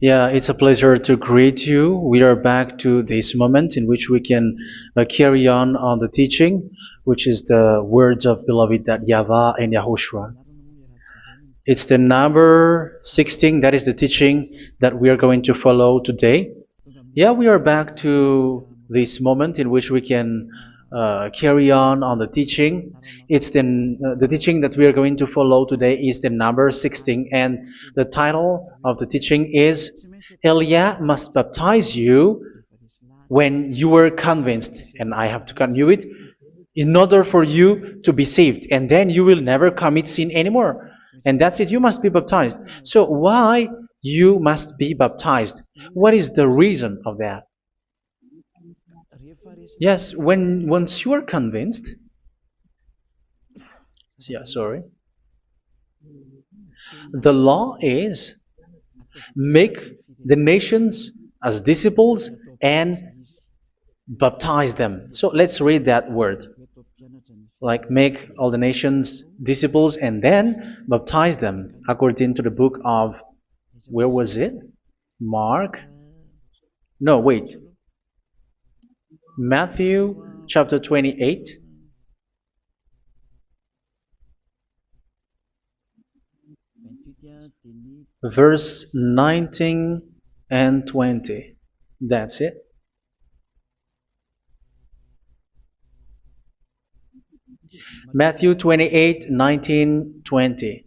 Yeah, it's a pleasure to greet you. We are back to this moment in which we can carry on the teaching, which is the words of beloved that YAHVAH and YAHOSHUA. It's the number 16, that is the teaching that we are going to follow today. Yeah, we are back to this moment in which we can carry on the teaching. It's the teaching that we are going to follow today is the number 16, and the title of the teaching is Elia must baptize you when you were convinced, and I have to continue it, in order for you to be saved, and then you will never commit sin anymore. And that's it, you must be baptized. So why you must be baptized? What is the reason of that? Yes, once you are convinced, yeah, sorry, the law is make the nations as disciples and baptize them. So let's read that word. Like make all the nations disciples and then baptize them according to the book of, where was it? Mark? No, wait. Matthew chapter 28. Verse 19 and 20. That's it. Matthew 28, 19, 20.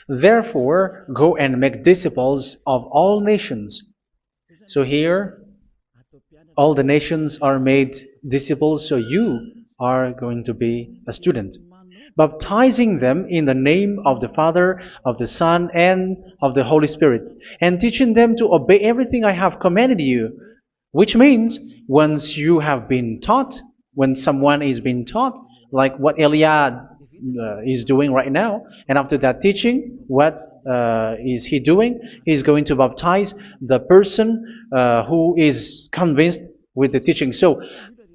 Therefore, go and make disciples of all nations. So here, all the nations are made disciples, so you are going to be a student. Baptizing them in the name of the Father, of the Son, and of the Holy Spirit, and teaching them to obey everything I have commanded you. Which means, once you have been taught, when someone is being taught, like what Elia is doing right now, and after that teaching, what is he doing? He's going to baptize the person who is convinced with the teaching. So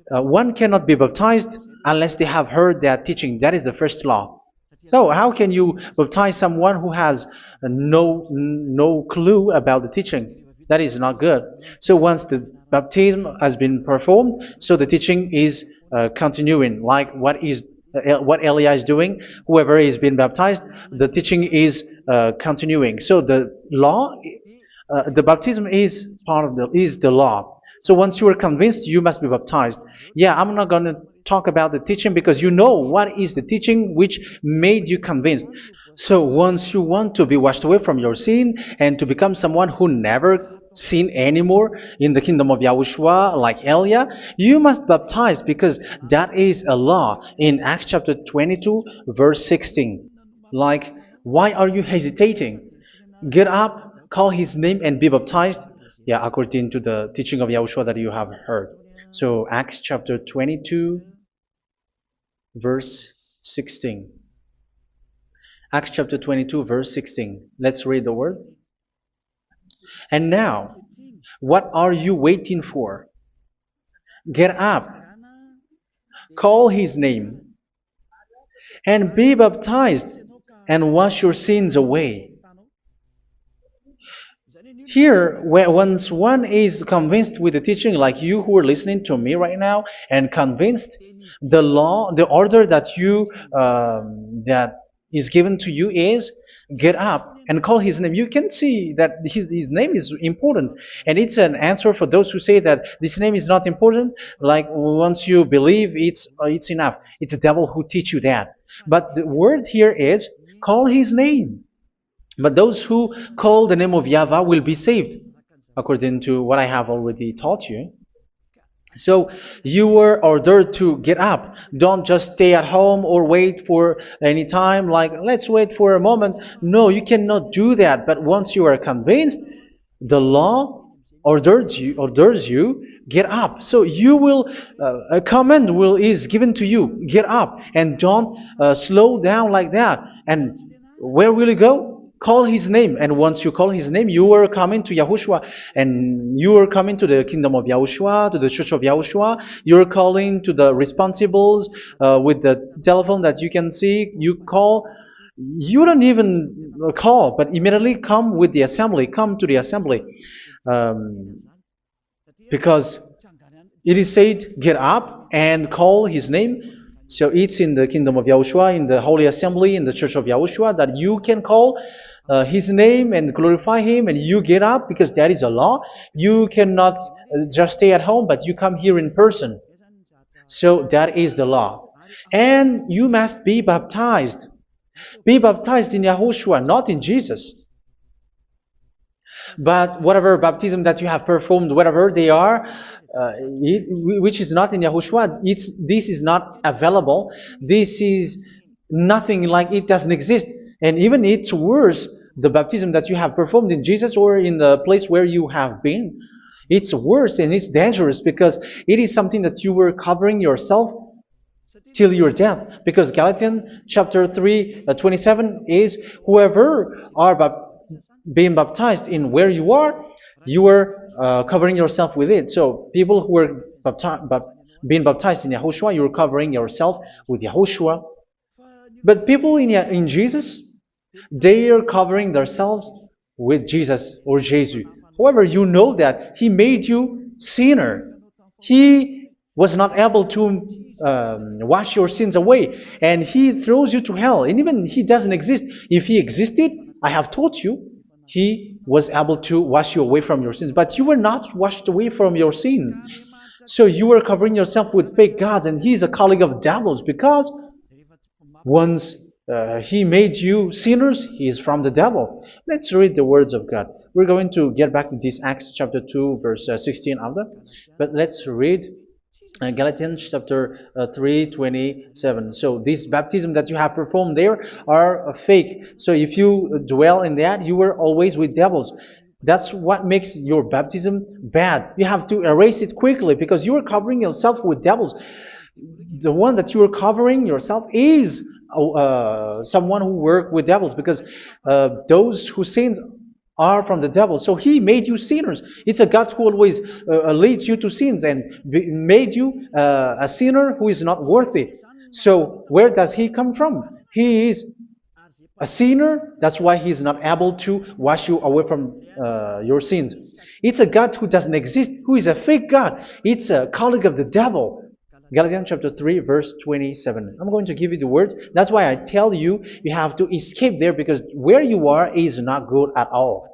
one cannot be baptized unless they have heard that teaching. That is the first law. So how can you baptize someone who has no clue about the teaching? That is not good. So once the baptism has been performed, so the teaching is continuing, like what Elia is doing. Whoever is being baptized, the teaching is continuing. So the law, the baptism is part of the law. So once you are convinced, you must be baptized. Yeah, I'm not going to talk about the teaching because you know what is the teaching which made you convinced. So once you want to be washed away from your sin and to become someone who never sin anymore in the kingdom of Yahushua, like Elia, you must baptize because that is a law in Acts chapter 22, verse 16. Like, why are you hesitating? Get up, call his name, and be baptized. Yeah, according to the teaching of Yahushua that you have heard. So Acts chapter 22, verse 16. Acts chapter 22, verse 16. Let's read the word. And now, what are you waiting for? Get up, call his name, and be baptized, and wash your sins away. Here, once one is convinced with the teaching, like you who are listening to me right now, and convinced, the law, the order that that is given to you is get up and call his name. You can see that his name is important, and it's an answer for those who say that this name is not important. Like once you believe, it's enough. It's the devil who teach you that. But the word here is call his name. But those who call the name of YAHVAH will be saved, according to what I have already taught you. So you were ordered to get up. Don't just stay at home or wait for any time, like let's wait for a moment. No, you cannot do that. But once you are convinced, the law orders you get up. So you will a command is given to you, get up, and don't slow down like that. And where will you go? call his name. And once you call his name, you are coming to Yahushua. And you are coming to the kingdom of Yahushua, to the church of Yahushua. You're calling to the responsibles with the telephone that you can see. You call. You don't even call, but immediately come with the assembly. Come to the assembly. Um, because it is said, get up and call his name. So it's in the kingdom of Yahushua, in the holy assembly, in the church of Yahushua, that you can call his name and glorify him, and you get up, because that is a law. You cannot just stay at home, but you come here in person. So that is the law. And you must be baptized. Be baptized in Yahushua, not in Jesus. But whatever baptism that you have performed, whatever they are, which is not in Yahushua, this is not available. This is nothing, like it doesn't exist. And even it's worse, the baptism that you have performed in Jesus or in the place where you have been. It's worse and it's dangerous, because it is something that you were covering yourself till your death. Because Galatians chapter 3, 27 is, whoever are being baptized in where you are covering yourself with it. So people who are being baptized in Yahushua, you're covering yourself with Yahushua. But people in Jesus, they are covering themselves with Jesus or Jesus. However, you know that he made you sinner. He was not able to wash your sins away, and he throws you to hell. And even he doesn't exist. If he existed, I have taught you, he was able to wash you away from your sins. But you were not washed away from your sins. So you were covering yourself with fake gods, and he's a colleague of devils, because once he made you sinners, he is from the devil. Let's read the words of God. We're going to get back to this Acts chapter 2, verse 16 after. But let's read Galatians chapter 3:27. So this baptism that you have performed there are fake. So if you dwell in that, you were always with devils. That's what makes your baptism bad. You have to erase it quickly, because you are covering yourself with devils. The one that you are covering yourself is someone who works with devils, because those who sin are from the devil. So he made you sinners. It's a God who always leads you to sins, and made you a sinner who is not worthy. So where does he come from? He is a sinner. That's why he's not able to wash you away from your sins. It's a God who doesn't exist, who is a fake God. It's a colleague of the devil. Galatians chapter 3, verse 27. I'm going to give you the words. That's why I tell you, you have to escape there, because where you are is not good at all.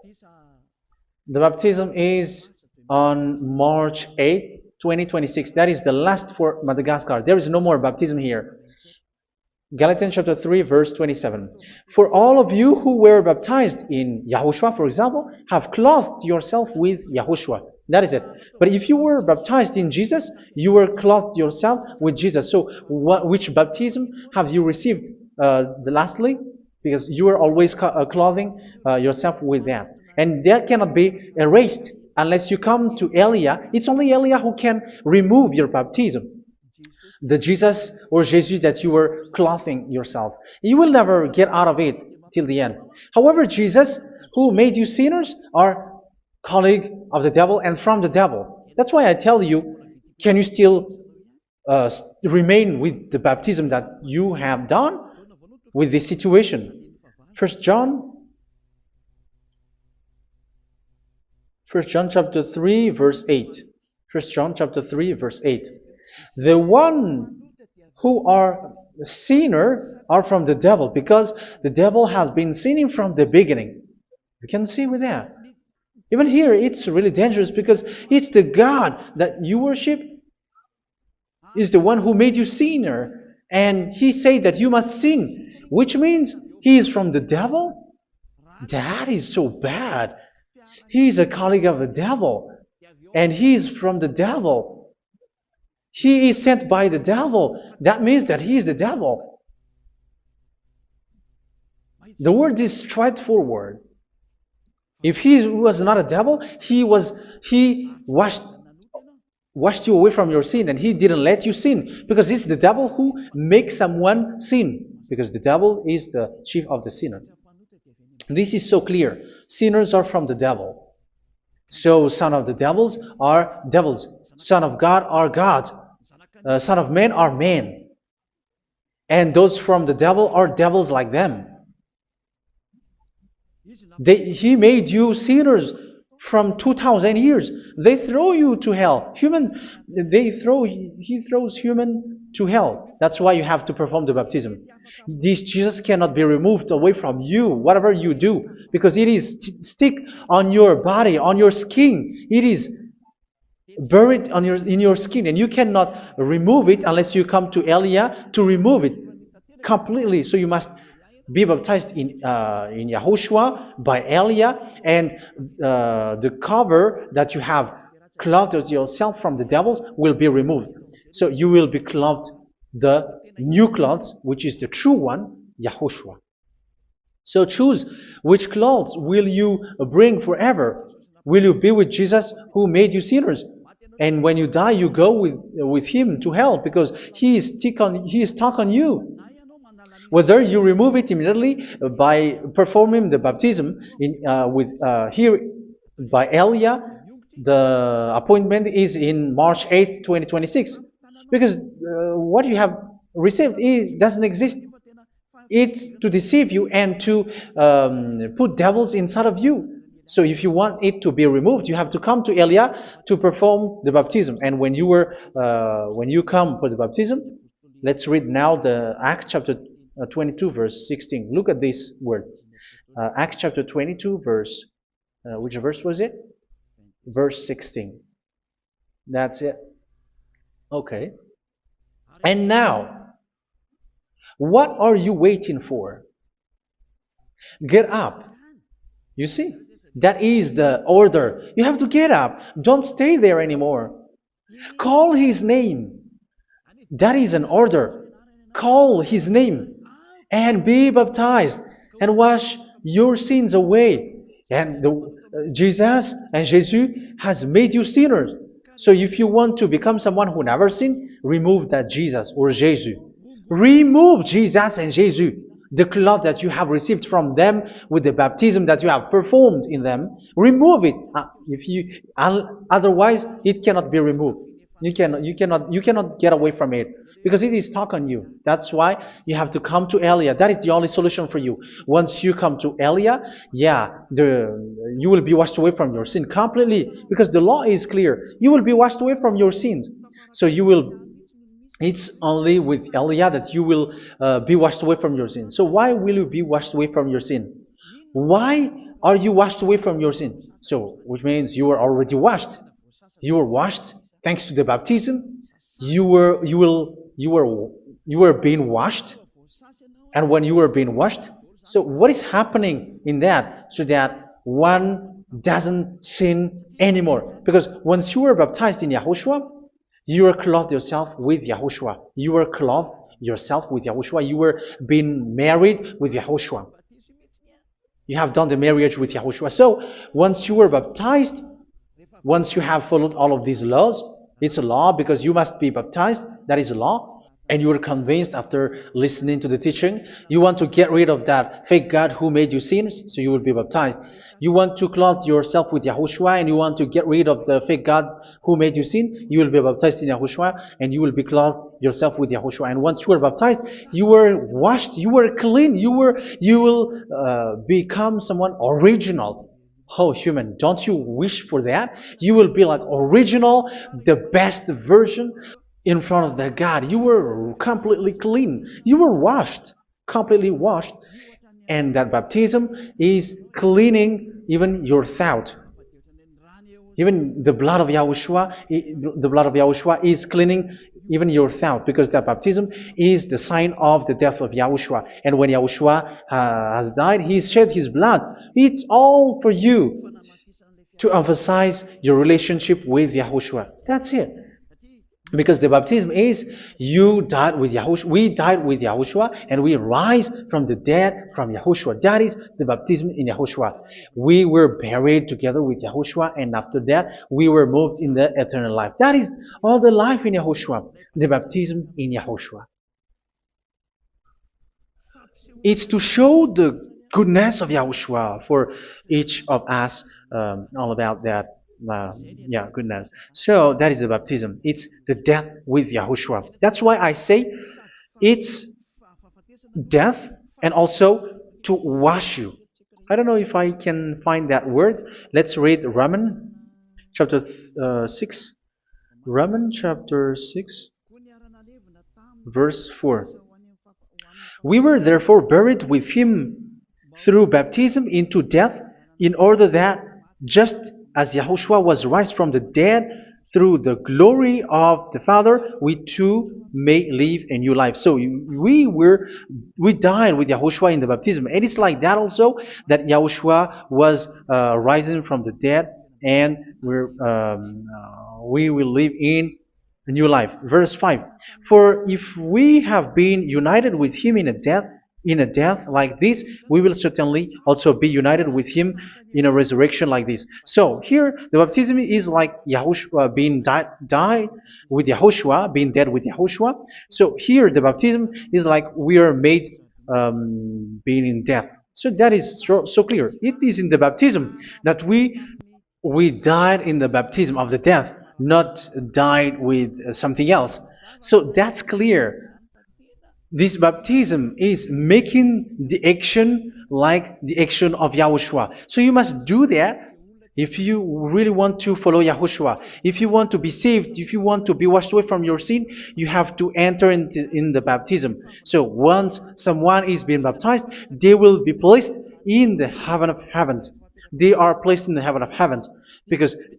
The baptism is on March 8, 2026. That is the last for Madagascar. There is no more baptism here. Galatians chapter 3, verse 27. For all of you who were baptized in Yahushua, for example, have clothed yourself with Yahushua. That is it. But if you were baptized in Jesus, you were clothed yourself with Jesus. So which baptism have you received lastly? Because you are always clothing yourself with that. And that cannot be erased unless you come to Elia. It's only Elia who can remove your baptism. The Jesus or Jesus that you were clothing yourself. You will never get out of it till the end. However, Jesus, who made you sinners, are colleague of the devil and from the devil. That's why I tell you, can you still remain with the baptism that you have done with this situation? First John chapter 3, verse 8. First John chapter 3, verse 8. The one who are sinner are from the devil, because the devil has been sinning from the beginning. You can see with that. Even here, it's really dangerous, because it's the God that you worship is the one who made you sinner, and he said that you must sin, which means he is from the devil. That is so bad. He is a colleague of the devil, and he is from the devil. He is sent by the devil. That means that he is the devil. The word is straightforward. If he was not a devil, he washed you away from your sin, and he didn't let you sin, because it's the devil who makes someone sin, because the devil is the chief of the sinner. This is so clear. Sinners are from the devil. So son of the devils are devils. Son of God are gods. Son of men are men. And those from the devil are devils like them. He made you sinners from 2,000 years. They throw you to hell. He throws human to hell. That's why you have to perform the baptism. This Jesus cannot be removed away from you, whatever you do, because it is stick on your body, on your skin. It is buried in your skin, and you cannot remove it unless you come to Elia to remove it completely. So you must be baptized in YAHOSHUA by Elia, and the cover that you have clothed yourself from the devils will be removed. So you will be clothed the new clothes, which is the true one, YAHOSHUA. So choose which clothes will you bring forever. Will you be with Jesus who made you sinners? And when you die, you go with him to hell because he is stuck on you. Whether you remove it immediately by performing the baptism here by Elia, the appointment is in March 8, 2026. Because what you have received doesn't exist. It's to deceive you and to put devils inside of you. So if you want it to be removed, you have to come to Elia to perform the baptism. And when you come for the baptism, let's read now the Acts chapter 22 verse 16. Look at this word. Acts chapter 22 verse, which verse was it? Verse 16. That's it. Okay. And now, what are you waiting for? Get up. You see, that is the order. You have to get up. Don't stay there anymore. Call his name. That is an order. Call his name and be baptized and wash your sins away. And Jesus has made you sinners. So if you want to become someone who never sinned, remove that Jesus or Jesus. Remove Jesus and Jesus, the cloth that you have received from them with the baptism that you have performed in them. Remove it. Otherwise, it cannot be removed. You cannot get away from it because it is stuck on you. That's why you have to come to Elia. That is the only solution for you. Once you come to Elia, you will be washed away from your sin completely because the law is clear. You will be washed away from your sins. So it's only with Elia that you will be washed away from your sin. So why will you be washed away from your sin? Why are you washed away from your sin? So, which means you were already washed. You were washed thanks to the baptism. You were being washed. And when you were being washed, so what is happening in that? So that one doesn't sin anymore. Because once you were baptized in YAHOSHUA, you were clothed yourself with YAHOSHUA. You were clothed yourself with YAHOSHUA. You were being married with YAHOSHUA. You have done the marriage with YAHOSHUA. So once you were baptized, once you have followed all of these laws, it's a law because you must be baptized. That is a law. And you are convinced after listening to the teaching, you want to get rid of that fake God who made you sinners, so you will be baptized. You want to clothe yourself with YAHOSHUA and you want to get rid of the fake God who made you sin, you will be baptized in YAHOSHUA and you will be clothed yourself with YAHOSHUA. And once you are baptized, you were washed, you were clean, you will become someone original. Oh, human, don't you wish for that? You will be like original, the best version in front of the God. You were completely clean. You were washed, completely washed. And that baptism is cleaning even your thought. Even the blood of YAHOSHUA is cleaning even your thought, because that baptism is the sign of the death of YAHOSHUA. And when YAHOSHUA has died, he shed his blood. It's all for you to emphasize your relationship with YAHOSHUA. That's it. Because the baptism is you died with YAHOSHUA, we died with YAHOSHUA, and we rise from the dead from YAHOSHUA. That is the baptism in YAHOSHUA. We were buried together with YAHOSHUA, and after that we were moved in the eternal life. That is all the life in YAHOSHUA, the baptism in YAHOSHUA. It's to show the goodness of Yahushua for each of us, all about that. Yeah, goodness. So that is the baptism. It's the death with Yahushua. That's why I say it's death and also to wash you. I don't know if I can find that word. Let's read Romans chapter 6. Romans chapter 6, verse 4. We were therefore buried with him through baptism into death, in order that, just as Yahushua was raised from the dead through the glory of the Father, we too may live a new life. So we died with Yahushua in the baptism, and it's like that also that Yahushua was rising from the dead, and we will live in a new life. Verse 5. For if we have been united with him in a death like this, we will certainly also be united with him in a resurrection like this. So here the baptism is like Yahushua being died with Yahushua, being dead with Yahushua. So here the baptism is like we are made being in death. So that is so clear. It is in the baptism that we died in the baptism of the death, not died with something else. So that's clear. This baptism is making the action like the action of Yahushua. So you must do that if you really want to follow Yahushua. If you want to be saved, if you want to be washed away from your sin, you have to enter in the baptism. So once someone is being baptized, they will be placed in the heaven of heavens. They are placed in the heaven of heavens,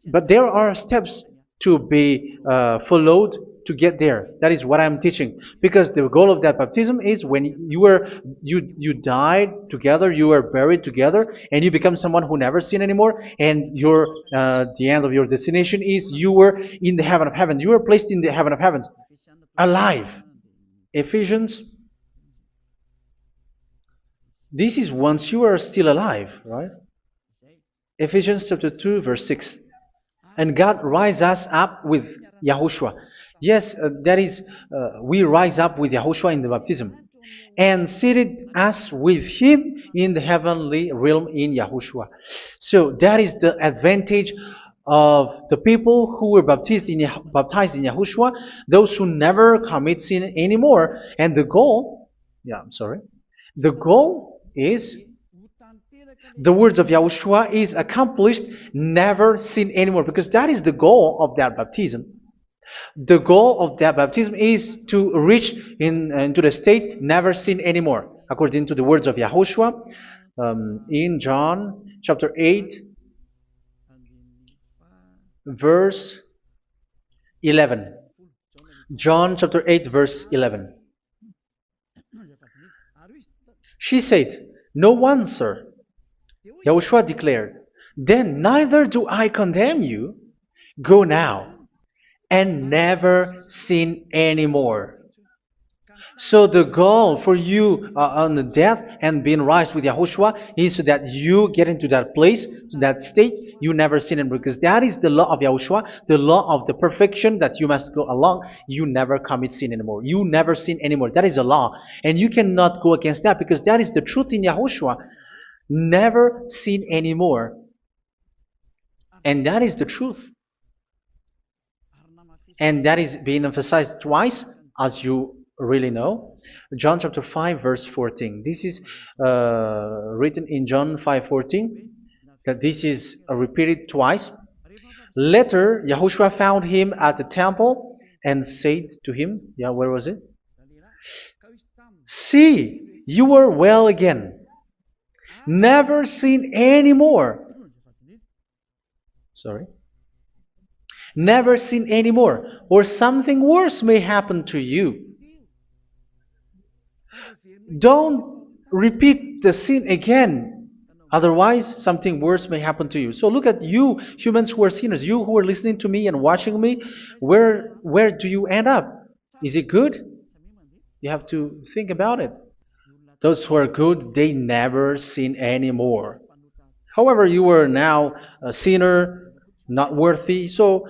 but there are steps to be followed to get there. That is what I'm teaching, because the goal of that baptism is when you died together, you were buried together, and you become someone who never sin anymore, and the end of your destination is you were in the heaven of heaven. You were placed in the heaven of heavens, alive. Ephesians. This is once you are still alive, right? Ephesians chapter 2, verse 6. And God rise us up with Yahushua. Yes, that is, we rise up with Yahushua in the baptism. And seated us with him in the heavenly realm in Yahushua. So that is the advantage of the people who were baptized in Yahushua, those who never commit sin anymore. And the goal, the goal is the words of Yahushua is accomplished, never sin anymore, because that is the goal of that baptism. The goal of that baptism is to reach into the state never sin anymore, according to the words of Yahushua in John chapter 8, verse 11. John chapter 8, verse 11. She said, "No one, sir." Yahushua declared, "Then neither do I condemn you. Go now and never sin anymore." So the goal for you on the death and being raised with Yahushua is so that you get into that place, to that state, you never sin anymore. Because that is the law of Yahushua, the law of the perfection that you must go along. You never commit sin anymore. You never sin anymore. That is a law. And you cannot go against that, because that is the truth in Yahushua. Never sin anymore. And that is the truth. And that is being emphasized twice, as you really know. John chapter 5, verse 14. This is written in John 5:14. That this is repeated twice. Later, Yahushua found him at the temple and said to him, where was it? "See, you are well again. Never sin anymore." Never sin anymore, or something worse may happen to you. Don't repeat the sin again. Otherwise, something worse may happen to you. So look at you, humans who are sinners, you who are listening to me and watching me. Where do you end up? Is it good? You have to think about it. Those who are good, they never sin anymore. However, you are now a sinner, not worthy, so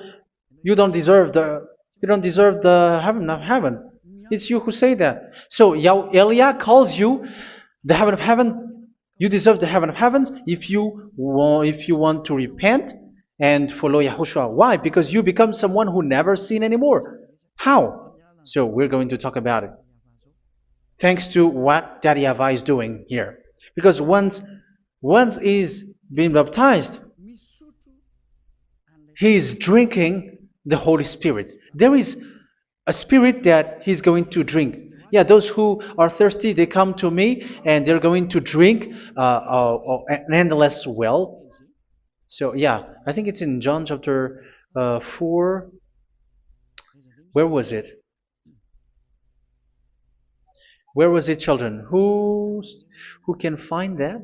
you don't deserve the heaven of heaven. It's you who say that. So Eliah calls you the heaven of heaven You deserve the heaven of heavens if you want to repent and follow Yahushua. Why? Because you become someone who never sin anymore. How? So we're going to talk about it. Thanks to what Daddy YAHVAH is doing here. Because once he's been baptized, he is drinking the Holy Spirit. There is a spirit that he's going to drink. Yeah, those who are thirsty, they come to me and they're going to drink an endless well. So yeah, I think it's in John chapter 4. Where was it? Where was it, children? Who can find that?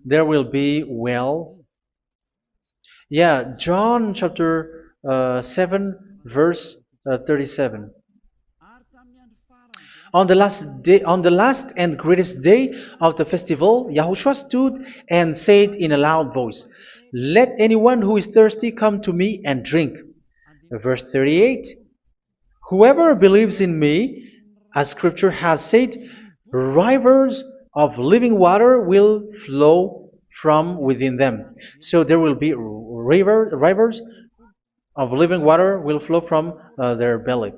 There will be well. Yeah, John chapter 7, verse 37. On the last and greatest day of the festival, Yahushua stood and said in a loud voice, "Let anyone who is thirsty come to me and drink." Verse 38, "Whoever believes in me, as scripture has said, rivers of living water will flow from within them." So there will be rivers of living water will flow from their belly.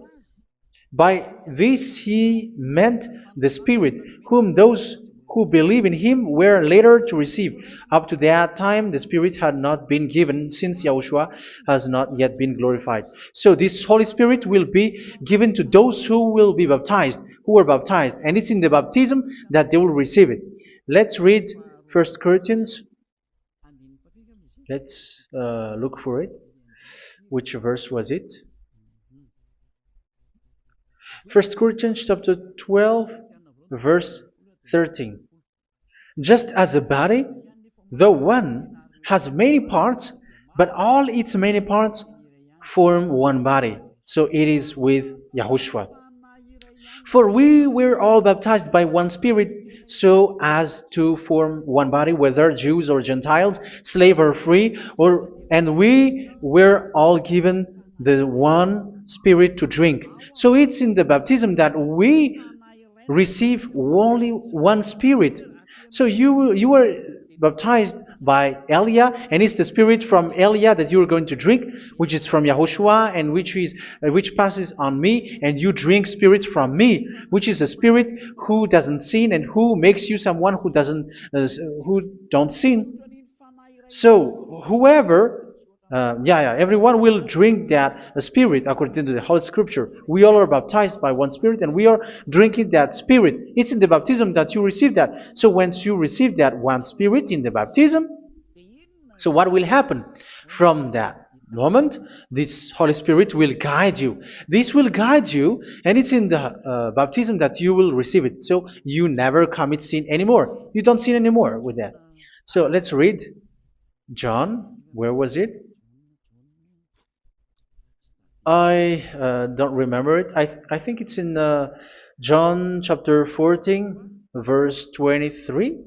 By this he meant the Spirit, whom those who believe in him were later to receive. Up to that time, the Spirit had not been given, since Yahushua has not yet been glorified. So this Holy Spirit will be given to those who will be baptized, who were baptized, and it's in the baptism that they will receive it. Let's read 1 Corinthians. Let's look for it. Which verse was it? 1 Corinthians chapter 12, verse 13. Just as a body, though one, has many parts, but all its many parts form one body. So it is with Yahushua. For we were all baptized by one Spirit, so as to form one body, whether Jews or Gentiles, slave or free, and we were all given the one Spirit to drink. So it's in the baptism that we receive only one Spirit. So you were baptized by Elia, and it's the Spirit from Elia that you are going to drink, which is from Yahushua, and which passes on me, and you drink Spirit from me, which is a Spirit who doesn't sin and who makes you someone who don't sin. So whoever everyone will drink that Spirit according to the Holy Scripture. We all are baptized by one Spirit, and we are drinking that Spirit. It's in the baptism that you receive that. So once you receive that one Spirit in the baptism, so what will happen? From that moment, this Holy Spirit will guide you. This will guide you, and it's in the baptism that you will receive it. So you never commit sin anymore. You don't sin anymore with that. So let's read John. Where was it? I don't remember it. I think it's in John chapter 14, verse 23.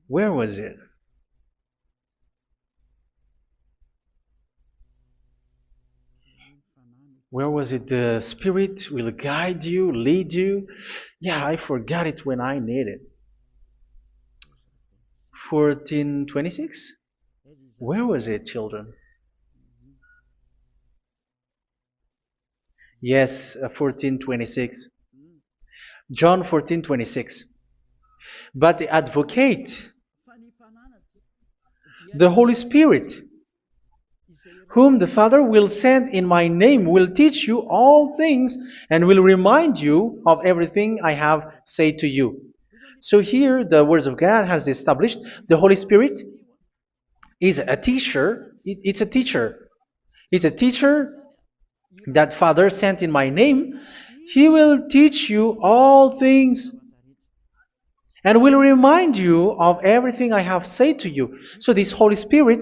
Where was it? Where was it? The Spirit will guide you, lead you. Yeah, I forgot it when I need it. 14:26? Where was it, children? Yes, 14:26. John 14:26. But the advocate, the Holy Spirit, whom the Father will send in my name, will teach you all things and will remind you of everything I have said to you. So here the words of God has established the Holy Spirit is a teacher. It's a teacher. It's a teacher that Father sent in my name. He will teach you all things and will remind you of everything I have said to you. So this Holy Spirit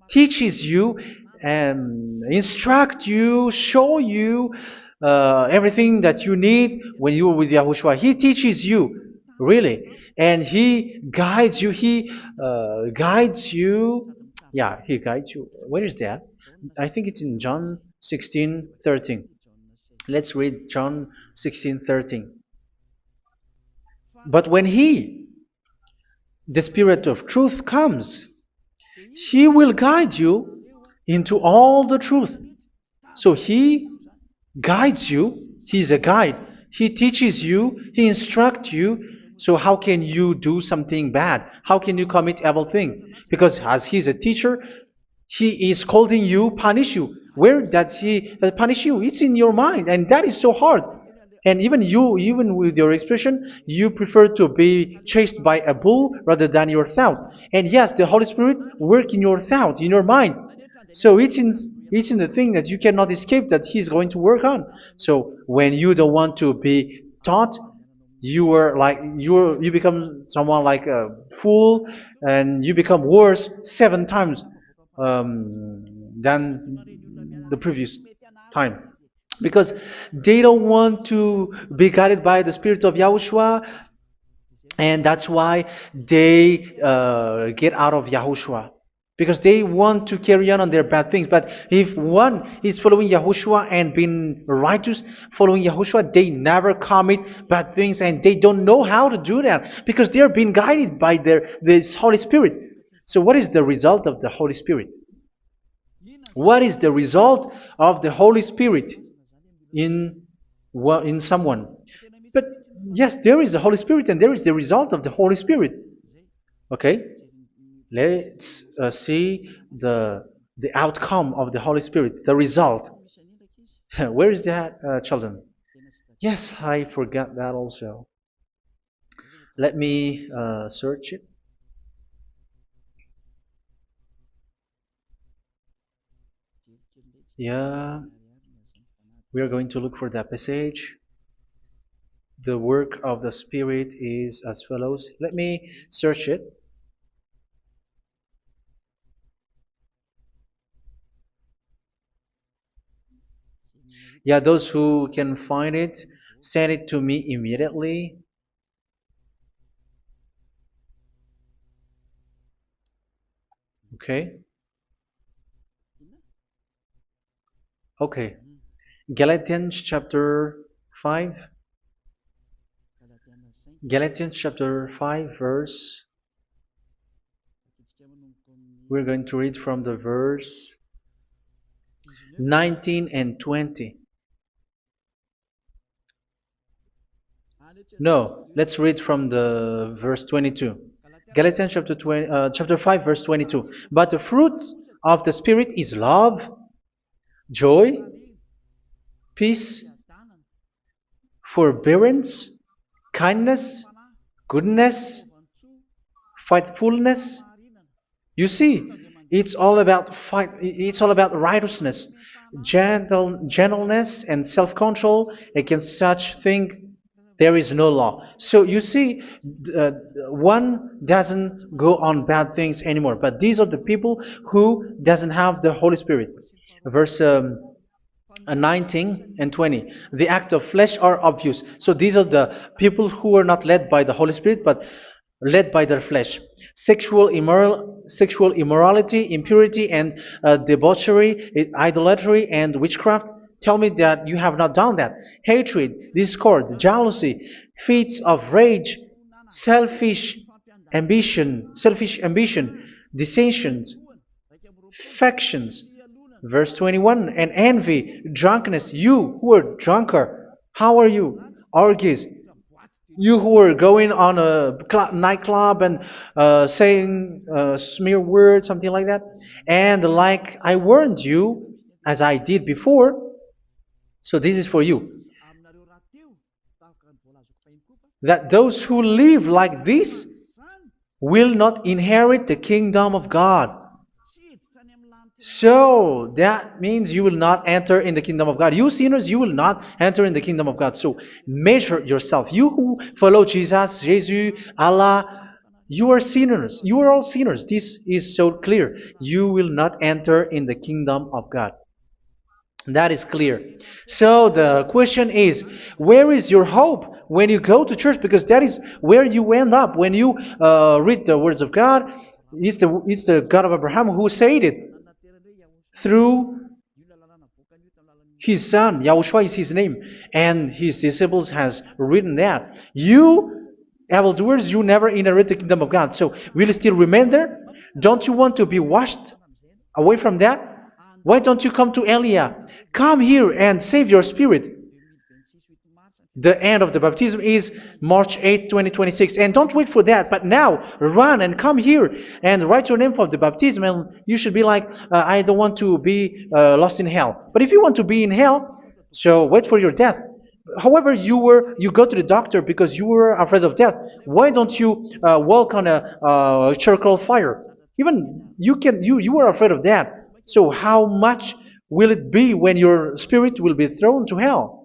teaches you and instruct you, show you everything that you need when you are with Yahushua. He teaches you, really. And He guides you. He guides you. Yeah, He guides you. Where is that? I think it's in John 16:13. Let's read John 16:13. But when He, the Spirit of truth, comes, He will guide you into all the truth. So He guides you. He's a guide. He teaches you. He instructs you. So how can you do something bad? How can you commit evil thing? Because as He's a teacher, He is scolding you, punish you. Where does He punish you? It's in your mind, and that is so hard. And even you, even with your expression, you prefer to be chased by a bull rather than your thought. And yes, the Holy Spirit work in your thought, in your mind. So it's in the thing that you cannot escape that He's going to work on. So when you don't want to be taught, you become someone like a fool, and you become worse 7 times than the previous time, because they don't want to be guided by the Spirit of Yahushua, and that's why they get out of Yahushua, because they want to carry on their bad things. But if one is following Yahushua and being righteous, following Yahushua, they never commit bad things, and they don't know how to do that because they are being guided by this Holy Spirit. So what is the result of the Holy Spirit? What is the result of the Holy Spirit in someone? But yes, there is the Holy Spirit, and there is the result of the Holy Spirit. Okay, let's see the outcome of the Holy Spirit, the result. Where is that, children? Yes, I forgot that also. Let me search it. Yeah, we are going to look for that passage. The work of the Spirit is as follows. Let me search it. Yeah, those who can find it, send it to me immediately. Okay. Okay. Galatians chapter 5. Galatians chapter 5 verse. We're going to read from the verse 19 and 20. No, let's read from the verse 22. Galatians chapter 5 verse 22. But the fruit of the Spirit is love, joy, peace, forbearance, kindness, goodness, faithfulness. You see, it's all about fight. It's all about righteousness, gentleness, and self-control. Against such thing, there is no law. So you see, uh, one doesn't go on bad things anymore. But these are the people who doesn't have the Holy Spirit. Verse 19 and 20. The act of flesh are obvious. So these are the people who are not led by the Holy Spirit, but led by their flesh. Sexual immorality, impurity, and debauchery, idolatry, and witchcraft. Tell me that you have not done that. Hatred, discord, jealousy, fits of rage, selfish ambition, dissensions, factions. Verse 21, and envy, drunkenness. You who are drunkard, how are you? Orgies. You who are going on a nightclub and saying smear words, something like that. And like I warned you, as I did before, so this is for you, that those who live like this will not inherit the kingdom of God. So that means you will not enter in the kingdom of God. You sinners, you will not enter in the kingdom of God. So measure yourself. You who follow Jesus, Allah, you are sinners. You are all sinners. This is so clear. You will not enter in the kingdom of God. That is clear. So the question is, where is your hope when you go to church? Because that is where you end up when you read the words of God. It's the God of Abraham who said it through His son, Yahushua is his name, and his disciples has written that. You evildoers, you never inherit the kingdom of God. So will you still remain there? Don't you want to be washed away from that? Why don't you come to Elia? Come here and save your spirit. The end of the baptism is March 8th, 2026. And don't wait for that, but now run and come here and write your name for the baptism. And you should be like, I don't want to be lost in hell. But if you want to be in hell, so wait for your death. However, you go to the doctor because you were afraid of death. Why don't you walk on a charcoal fire? Even you were afraid of that. So how much will it be when your spirit will be thrown to hell?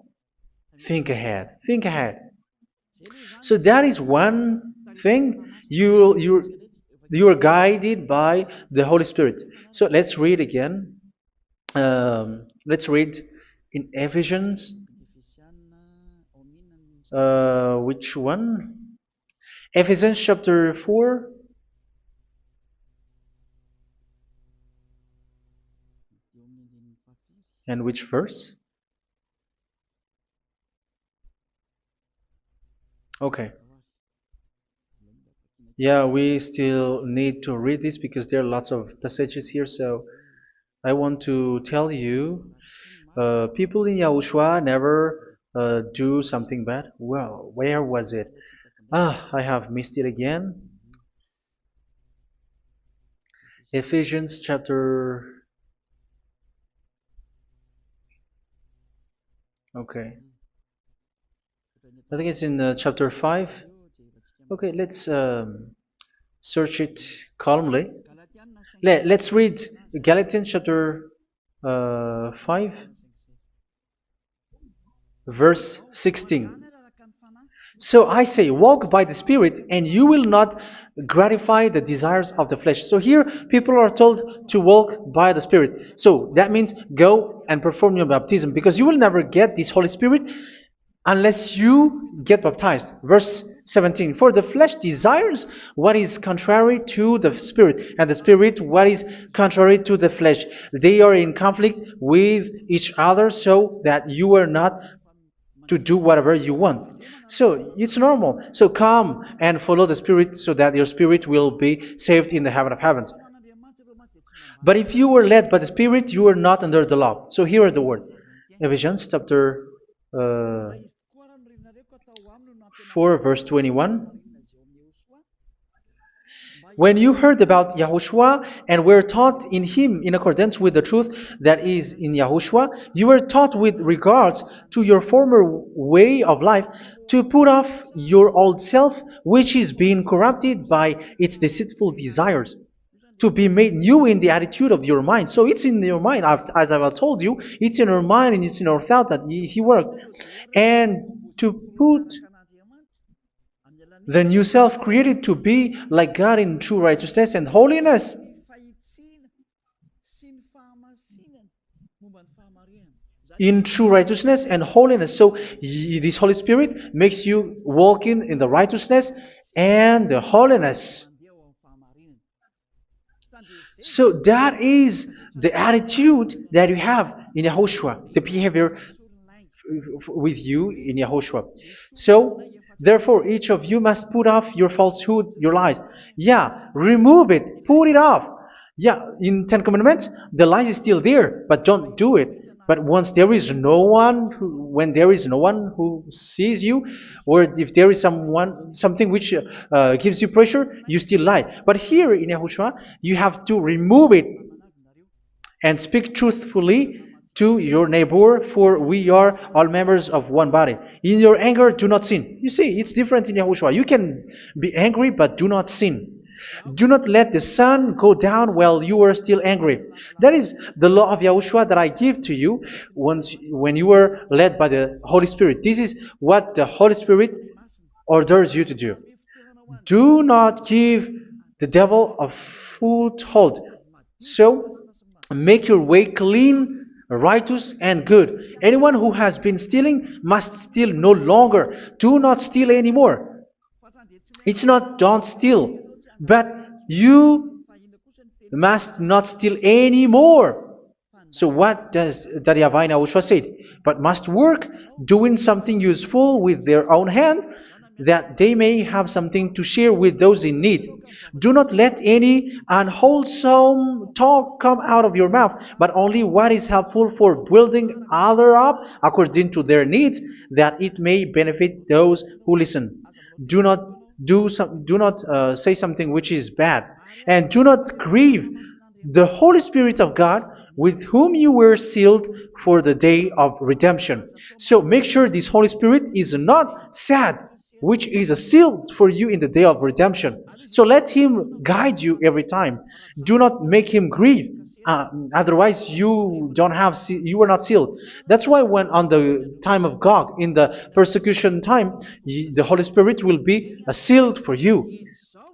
Think ahead. Think ahead. So that is one thing. You are guided by the Holy Spirit. So let's read again. Let's read in Ephesians. Which one? Ephesians chapter 4. And which verse? Okay. Yeah, we still need to read this because there are lots of passages here. So I want to tell you, people in Yahushua never do something bad. Well, where was it? I have missed it again. Ephesians chapter. Okay. I think it's in chapter 5. Okay, let's search it calmly. Let's read Galatians chapter 5, verse 16. So I say, walk by the Spirit, and you will not gratify the desires of the flesh. So here, people are told to walk by the Spirit. So that means go and perform your baptism, because you will never get this Holy Spirit unless you get baptized. Verse 17. For the flesh desires what is contrary to the Spirit, and the Spirit what is contrary to the flesh. They are in conflict with each other, so that you are not to do whatever you want. So it's normal. So come and follow the Spirit so that your spirit will be saved in the heaven of heavens. But if you were led by the Spirit, you are not under the law. So here is the word. Ephesians chapter 4 verse 21. When you heard about Yahushua and were taught in him in accordance with the truth that is in Yahushua, you were taught with regards to your former way of life to put off your old self, which is being corrupted by its deceitful desires, to be made new in the attitude of your mind. So it's in your mind, as I've told you, it's in your mind and it's in your thought that he worked. And to put the new self created to be like God in true righteousness and holiness. In true righteousness and holiness. So this Holy Spirit makes you walk in the righteousness and the holiness. So that is the attitude that you have in Yahushua, the behavior with you in Yahushua. So therefore, each of you must put off your falsehood, your lies. Yeah, remove it, put it off. Yeah, in Ten Commandments, the lies is still there, but don't do it. But once there is no one, when there is no one who sees you, or if there is something which gives you pressure, you still lie. But here in Yahushua, you have to remove it and speak truthfully to your neighbor, for we are all members of one body. In your anger, do not sin. You see, it's different in Yahushua. You can be angry, but do not sin. Do not let the sun go down while you are still angry. That is the law of Yahushua that I give to you when you were led by the Holy Spirit. This is what the Holy Spirit orders you to do. Do not give the devil a foothold. So, make your way clean, righteous, and good. Anyone who has been stealing must steal no longer. Do not steal anymore. It's not don't steal, but you must not steal anymore. So what does Daddy Avai Yahushua said? But must work doing something useful with their own hand, that they may have something to share with those in need. Do not let any unwholesome talk come out of your mouth, but only what is helpful for building others up according to their needs, that it may benefit those who listen. Do not do not say something which is bad, and do not grieve the Holy Spirit of God, with whom you were sealed for the day of redemption. So make sure this Holy Spirit is not sad, which is a seal for you in the day of redemption. So let him guide you every time. Do not make him grieve. Otherwise, you don't have you were not sealed. That's why when on the time of God, in the persecution time, the Holy Spirit will be sealed for you.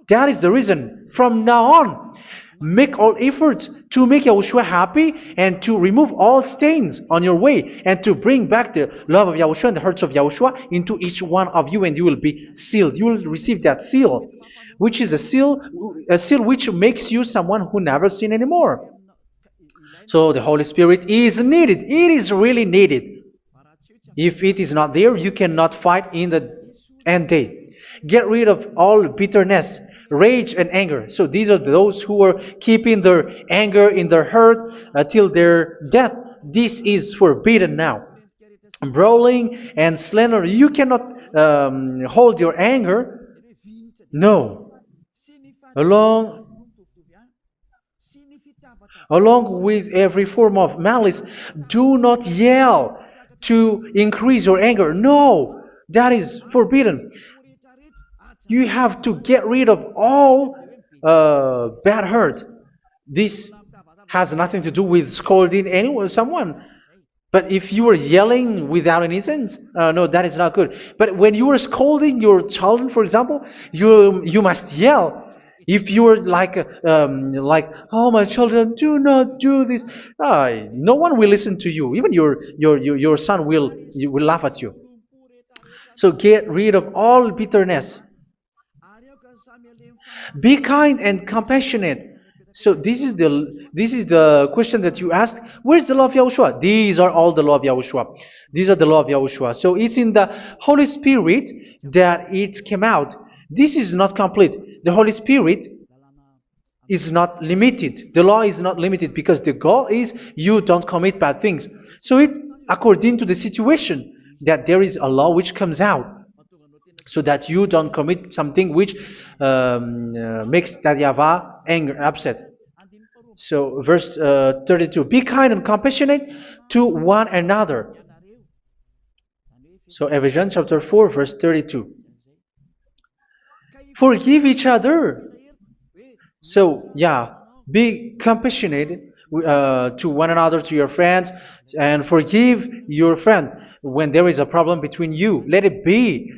That is the reason. From now on, make all efforts to make Yahushua happy and to remove all stains on your way and to bring back the love of Yahushua and the hearts of Yahushua into each one of you, and you will be sealed. You will receive that seal, which is a seal which makes you someone who never sin anymore. So the Holy Spirit is needed. It is really needed. If it is not there, you cannot fight in the end day. Get rid of all bitterness, rage, and anger. So these are those who are keeping their anger in their heart till their death. This is forbidden now. Brawling and slander. You cannot hold your anger. No. Along Along with every form of malice, do not yell to increase your anger. No, that is forbidden. You have to get rid of all bad hurt. This has nothing to do with scolding anyone, someone. But if you are yelling without any sense, no, that is not good. But when you are scolding your children, for example, you must yell. If you are like, oh my children, do not do this, no one will listen to you. Even your son will laugh at you. So get rid of all bitterness. Be kind and compassionate. So this is the question that you asked. Where's the law of Yahushua? These are all the law of Yahushua. These are the law of Yahushua. So it's in the Holy Spirit that it came out. This is not complete. The Holy Spirit is not limited. The law is not limited because the goal is you don't commit bad things. So it according to the situation that there is a law which comes out, so that you don't commit something which makes that YAHVAH anger, upset. So verse 32, be kind and compassionate to one another. So Ephesians chapter 4 verse 32. Forgive each other. So yeah, be compassionate to one another, to your friends, and forgive your friend when there is a problem between you. Let it be.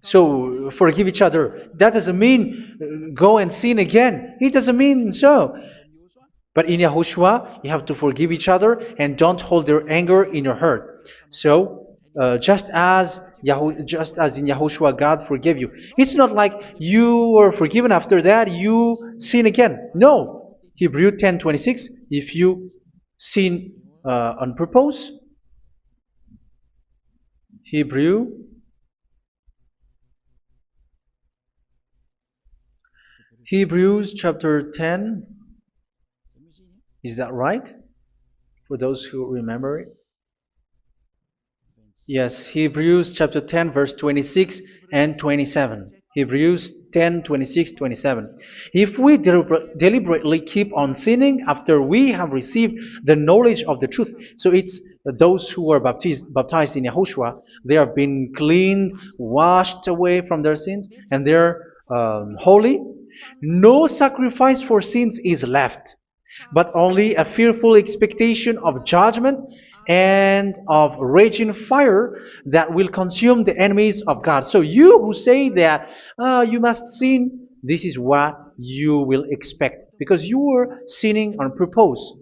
So forgive each other. That doesn't mean go and sin again. It doesn't mean so. But in Yahushua, you have to forgive each other and don't hold your anger in your heart. So just as in Yahushua God forgave you. It's not like you were forgiven after that you sin again. No. Hebrew 10:26. If you sin on purpose, Hebrews chapter 10. Is that right? For those who remember it. Yes, Hebrews chapter 10 verse 26 and 27. Hebrews 10, 26, 27. If we deliberately keep on sinning after we have received the knowledge of the truth, so it's those who are baptized in Yahushua, they have been cleaned, washed away from their sins, and they're holy. No sacrifice for sins is left, but only a fearful expectation of judgment and of raging fire that will consume the enemies of God. So you who say that you must sin, this is what you will expect, because you were sinning on purpose.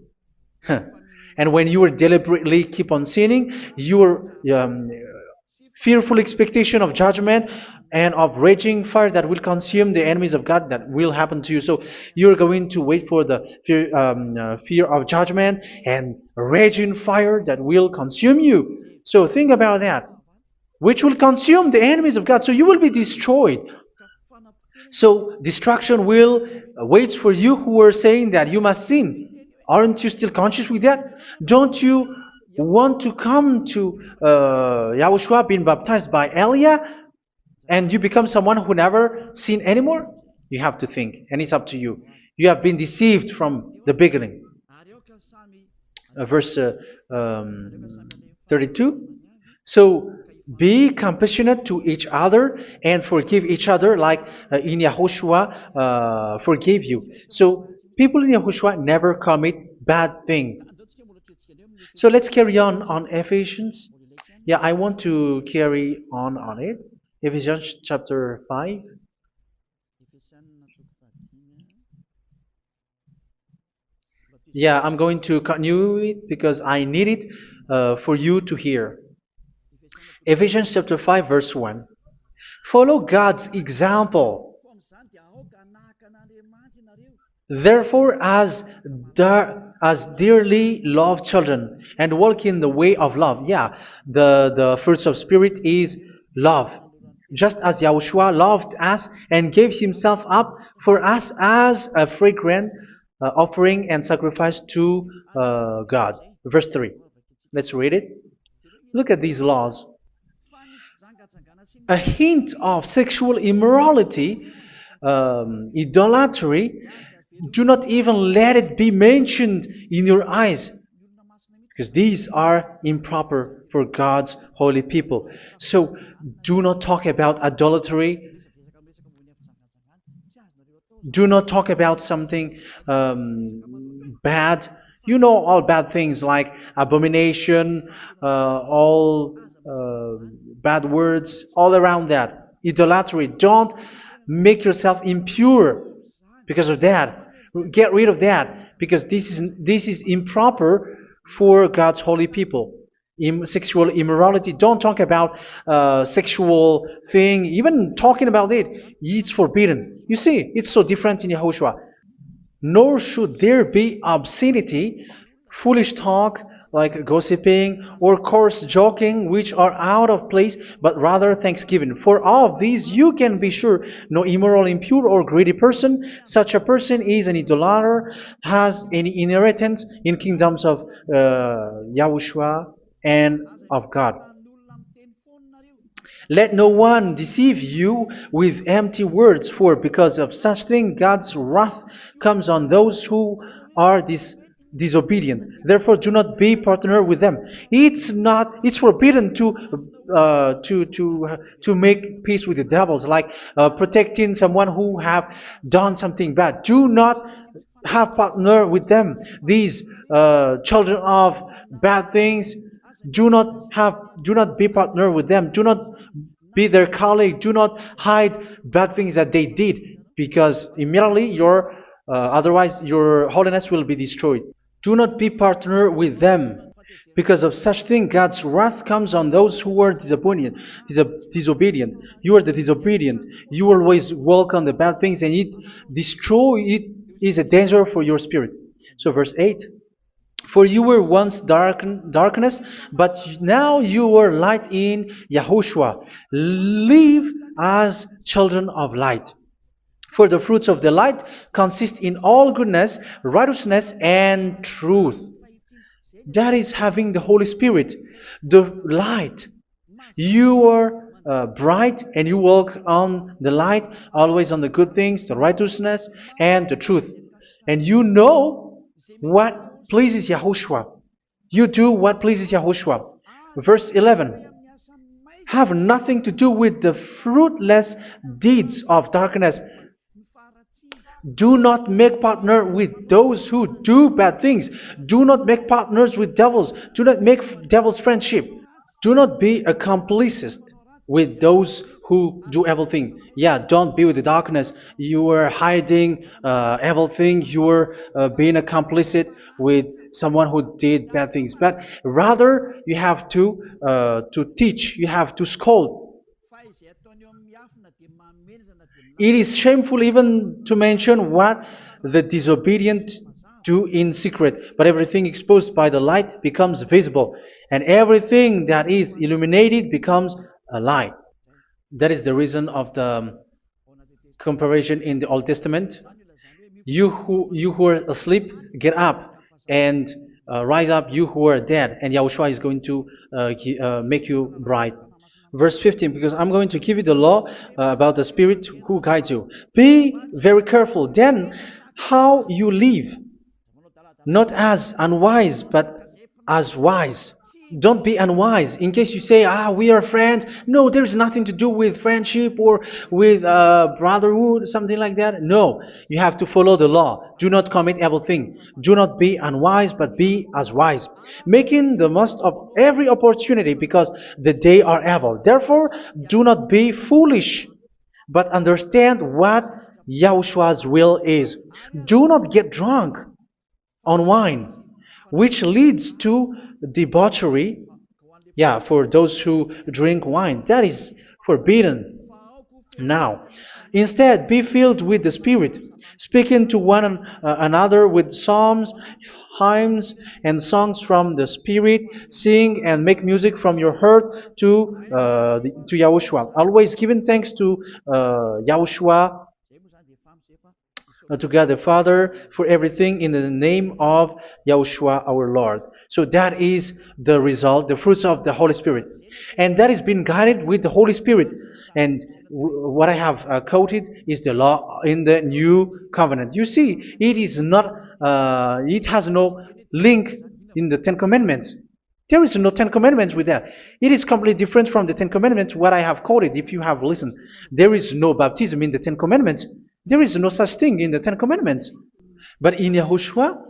And when you deliberately keep on sinning, your fearful expectation of judgment and of raging fire that will consume the enemies of God that will happen to you. So you're going to wait for the fear of judgment and raging fire that will consume you. So think about that, which will consume the enemies of God. So you will be destroyed. So destruction will wait for you who are saying that you must sin. Aren't you still conscious with that? Don't you want to come to Yahushua being baptized by Elia and you become someone who never sin anymore? You have to think, and it's up to you. You have been deceived from the beginning. Verse 32. So be compassionate to each other and forgive each other like in Yahushua forgave you. So people in Yahushua never commit bad thing. So let's carry on Ephesians. Yeah, I want to carry on it. Ephesians chapter 5. Yeah, I'm going to continue it because I need it for you to hear. Ephesians chapter 5 verse 1. Follow God's example. Therefore, as dearly loved children, and walk in the way of love. Yeah, the fruits of spirit is love. Just as Yahushua loved us and gave himself up for us as a fragrant offering and sacrifice to God. Verse 3. Let's read it. Look at these laws. A hint of sexual immorality, idolatry, do not even let it be mentioned in your eyes, because these are improper for God's holy people. So do not talk about idolatry. Do not talk about something bad. You know all bad things like abomination, all bad words, all around that. Idolatry. Don't make yourself impure because of that. Get rid of that because this is improper for God's holy people. Sexual immorality. Don't talk about sexual thing. Even talking about it's forbidden. You see, it's so different in Yahushua. Nor should there be obscenity, foolish talk like gossiping or coarse joking, which are out of place, but rather thanksgiving. For of these you can be sure: no immoral, impure, or greedy person, such a person is an idolater, has any inheritance in kingdoms of Yahushua and of God. Let no one deceive you with empty words, for because of such thing God's wrath comes on those who are disobedient. Therefore, do not be partner with them. It's forbidden to make peace with the devils, like protecting someone who have done something bad. Do not have partner with them. These children of bad things. Do not be partner with them. Do not be their colleague. Do not hide bad things that they did, because immediately otherwise your holiness will be destroyed. Do not be partner with them. Because of such thing, God's wrath comes on those who are disobedient. Disobedient. You are the disobedient. You always walk on the bad things, and it is a danger for your spirit. So verse 8. For you were once darkness, but now you are light in Yahushua. Live as children of light. For the fruits of the light consist in all goodness, righteousness, and truth. That is having the Holy Spirit, the light. You are bright and you walk on the light, always on the good things, the righteousness, and the truth. And you know what pleases Yahushua. You do what pleases Yahushua. Verse 11. Have nothing to do with the fruitless deeds of darkness. Do not make partner with those who do bad things. Do not make partners with devils. Do not make devils friendship. Do not be a complicit with those who do evil things. Yeah, don't be with the darkness. You are hiding evil things. You are being a complicit with someone who did bad things. But rather, you have to teach. You have to scold. It is shameful even to mention what the disobedient do in secret, but everything exposed by the light becomes visible, and everything that is illuminated becomes a light. That is the reason of the comparison in the Old Testament. You who are asleep, get up and rise up, you who are dead, and Yahushua is going to make you bright. Verse 15, because I'm going to give you the law about the Spirit who guides you. Be very careful then how you live, not as unwise, but as wise. Don't be unwise. In case you say, we are friends. No, there's nothing to do with friendship or with brotherhood, something like that. No, you have to follow the law. Do not commit evil thing. Do not be unwise, but be as wise, making the most of every opportunity, because the day are evil. Therefore, do not be foolish, but understand what Yahushua's will is. Do not get drunk on wine, which leads to debauchery. Yeah, for those who drink wine, that is forbidden now. Instead, be filled with the Spirit, speaking to one another with psalms, hymns, and songs from the Spirit. Sing and make music from your heart to Yahushua, always giving thanks to Yahushua, to God the Father, for everything in the name of Yahushua our Lord. So that is the result, the fruits of the Holy Spirit. And that is being guided with the Holy Spirit. And what I have quoted is the law in the new covenant. You see, it is not, it has no link in the Ten Commandments. There is no Ten Commandments with that. It is completely different from the Ten Commandments, what I have quoted, if you have listened. There is no baptism in the Ten Commandments. There is no such thing in the Ten Commandments. But in Yahushua,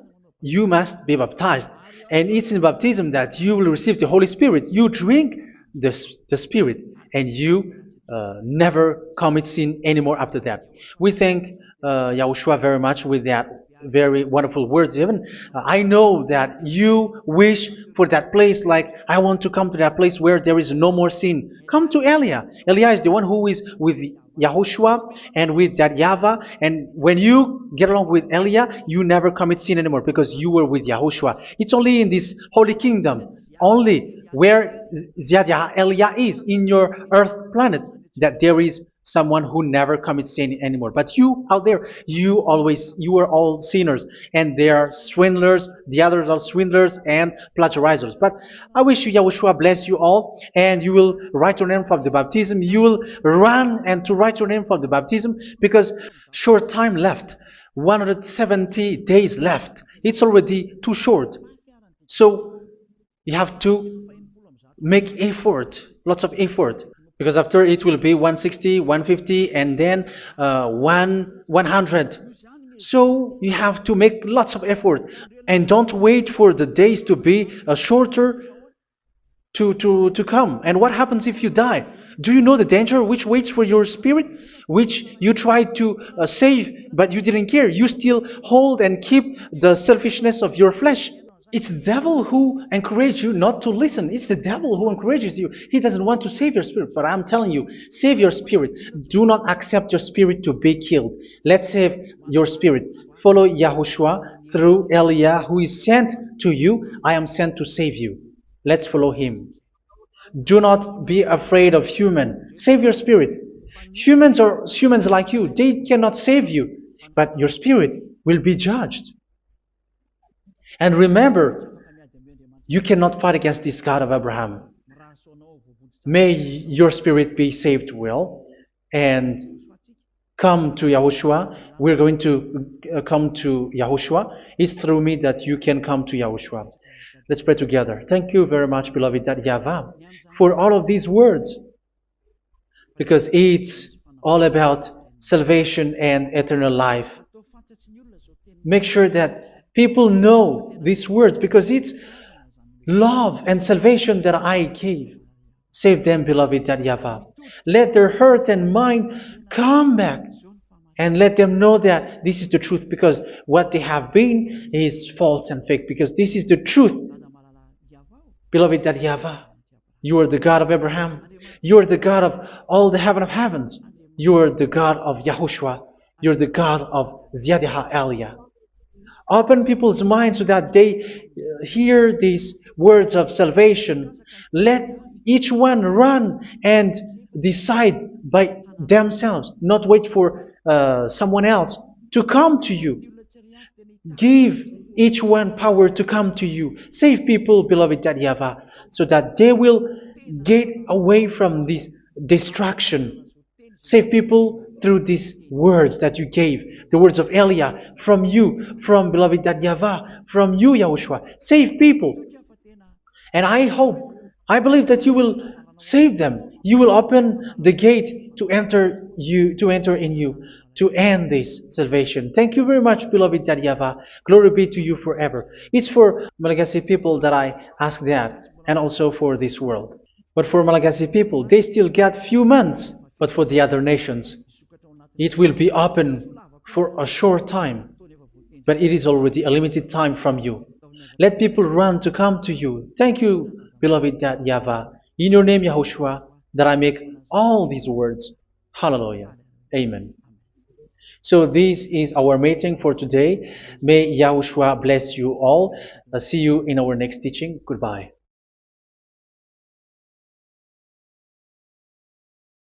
you must be baptized. And it's in baptism that you will receive the Holy Spirit. You drink the Spirit, and you never commit sin anymore after that. We thank Yahushua very much with that very wonderful words. Even I know that you wish for that place, like I want to come to that place where there is no more sin. Come to Elia. Elia is the one who is with Yahushua and with that YAHVAH, and when you get along with Elia, you never commit sin anymore because you were with Yahushua. It's only in this holy kingdom, only where Elia is, in your earth planet, that there is someone who never commits sin anymore. But you out there, you are all sinners, and they are swindlers. The others are swindlers and plagiarizers. But I wish you, Yahushua, bless you all, and you will write your name for the baptism. You will run and to write your name for the baptism, because short time left, 170 days left. It's already too short. So you have to make effort, lots of effort. Because after it will be 160, 150, and then 100. So you have to make lots of effort. And don't wait for the days to be shorter to come. And what happens if you die? Do you know the danger which waits for your spirit? Which you tried to save, but you didn't care. You still hold and keep the selfishness of your flesh. It's the devil who encourages you not to listen. It's the devil who encourages you. He doesn't want to save your spirit. But I'm telling you, save your spirit. Do not accept your spirit to be killed. Let's save your spirit. Follow Yahushua through Elia, who is sent to you. I am sent to save you. Let's follow him. Do not be afraid of human. Save your spirit. Humans are humans like you. They cannot save you. But your spirit will be judged. And remember, you cannot fight against this God of Abraham. May your spirit be saved well and come to Yahushua. We're going to come to Yahushua. It's through me that you can come to Yahushua. Let's pray together. Thank you very much, beloved YAHVAH, for all of these words, because it's all about salvation and eternal life. Make sure that people know these words, because it's love and salvation that I gave. Save them, beloved YAHVAH. Let their heart and mind come back, and let them know that this is the truth, because what they have been is false and fake, because this is the truth. Beloved YAHVAH, you are the God of Abraham. You are the God of all the heaven of heavens. You are the God of YAHOSHUA. You're the God of Ziyadiha Aliyah. Open people's minds so that they hear these words of salvation. Let each one run and decide by themselves, not wait for someone else to come to you. Give each one power to come to you. Save people, beloved YAHVAH, so that they will get away from this distraction. Save people through these words that you gave, the words of Elia, from you, from beloved YAHVAH, from you, Yahushua. Save people. And I believe that you will save them. You will open the gate to enter in you, to end this salvation. Thank you very much, beloved YAHVAH. Glory be to you forever. It's for Malagasy people that I ask that, and also for this world. But for Malagasy people, they still get few months. But for the other nations, it will be open for a short time. But it is already a limited time from you. Let people run to come to you. Thank you, beloved YAHVAH. In your name, Yahushua, that I make all these words. Hallelujah. Amen. So this is our meeting for today. May Yahushua bless you all. See you in our next teaching. Goodbye.